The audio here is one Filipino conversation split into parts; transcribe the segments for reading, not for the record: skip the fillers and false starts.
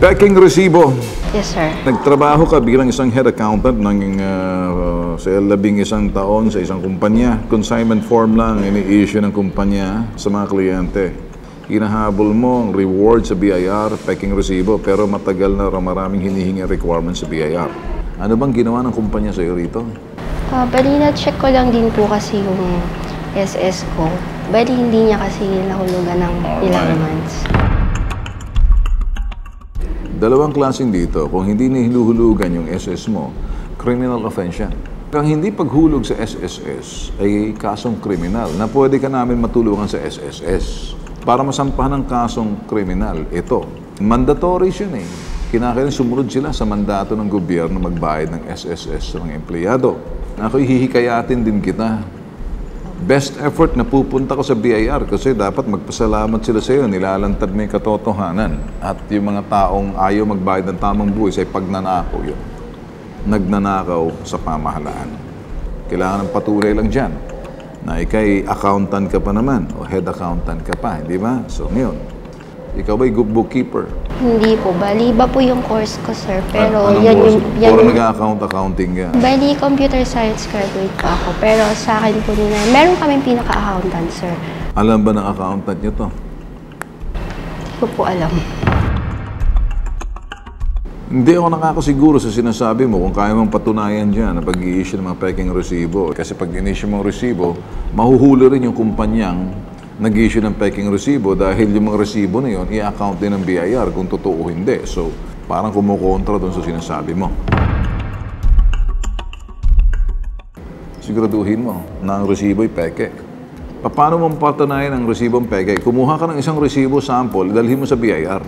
Peking resibo. Yes, sir. Nagtrabaho ka bilang isang head accountant ng sa 11 taon sa isang kumpanya. Consignment form lang ini-issue ng kumpanya sa mga kliyente. Hinahabol mo ang reward sa BIR, peking resibo, pero matagal na maraming hinihingi requirements sa BIR. Ano bang ginawa ng kumpanya sa iyo rito? Bali na-check ko lang din po kasi yung SS ko. Bali hindi niya kasi nahulugan ng ilang months. Dalawang klaseng dito. Kung hindi nihiluhulugan yung SS mo, criminal offense yan. Kung hindi paghulog sa SSS ay kasong kriminal na pwede ka namin matulungan sa SSS. Para masampahan ng kasong kriminal, ito, mandatory yun eh. Kinakailangan sumunod sila sa mandato ng gobyerno magbayad ng SSS sa mga empleyado. Ako'y hihikayatin din kita. Best effort na pupunta ko sa BIR kasi dapat magpasalamat sila sa iyo, nilalantad mo yung katotohanan. At yung mga taong ayaw magbayad ng tamang buwis ay pagnanakaw yun. Nagnanakaw sa pamahalaan. Kailangan ng patuloy lang dyan na ikay accountant ka pa naman o head accountant ka pa, di ba? So ngayon, ikaw ba'y bookkeeper? Hindi po. Bali, iba po yung course ko, sir. Pero anong yan course? yung... Puro nag-accounting ka? Bali, computer science graduate po ako. Pero sa akin po nila, meron kaming pinaka-accountant, sir. Alam ba ng accountant nyo to? Hindi ko po alam. Hindi ako nakakasiguro sa sinasabi mo kung kaya mong patunayan dyan na pag-i-issue ng mga peking resibo. Kasi pag in-issue mong resibo, mahuhuli rin yung kumpanyang nag-issue ng peking resibo dahil yung mga resibo na yun, i-account din ng BIR kung totoo o hindi. So, parang kumukontra doon sa sinasabi mo. Siguraduhin mo na ang resibo'y peke. Paano mo patunayan ang resibong peke? Kumuha ka ng isang resibo sample, dalhin mo sa BIR.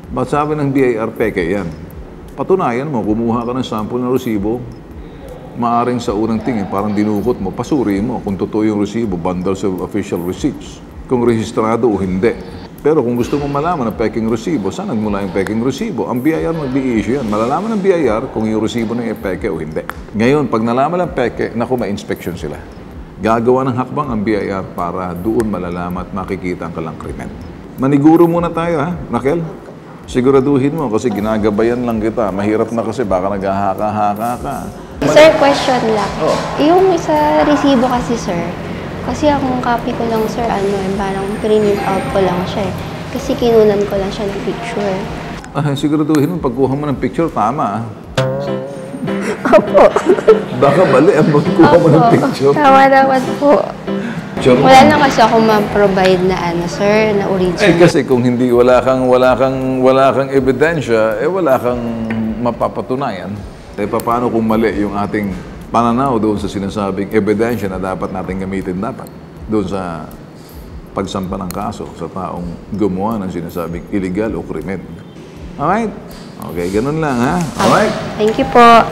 Ba't sabi ng BIR peke yan? Patunayan mo, kumuha ka ng sample ng resibo, maaring sa unang tingin, parang dinukot mo, pasuri mo kung totoo yung resibo, bundles of official receipts, kung rehistrado o hindi. Pero kung gusto mo malaman ng peking resibo, saan nagmula yung peking resibo? Ang BIR mag-i-issue yan. Malalaman ng BIR kung yung resibo na yung peke o hindi. Ngayon, pag nalaman ng peke, naku, ma-inspection sila. Gagawa ng hakbang ang BIR para doon malalaman at makikita ang kalang krimen. Maniguro muna tayo, ha, Raquel? Siguraduhin mo kasi ginagabayan lang kita. Mahirap na kasi baka naghahaka-haka ka. Sir, question lang. Yung sa resibo kasi, sir, kasi ang copy ko lang, sir, parang print out ko lang siya eh. Kasi kinunan ko lang siya ng picture. Siguraduhin mo, pagkuha mo ng picture, tama. Opo. Baka mali ang magkuha mo ng picture. Tama naman po. Wala na kasi ako ma-provide na sir, na original. Kasi kung hindi wala kang ebidensya, wala kang mapapatunayan. Paano kung mali yung ating pananaw doon sa sinasabing ebidensya na dapat natin gamitin dapat doon sa pagsampa ng kaso sa taong gumawa ng sinasabing illegal o krimen. Alright? Okay, ganun lang ha? Alright? Thank you po.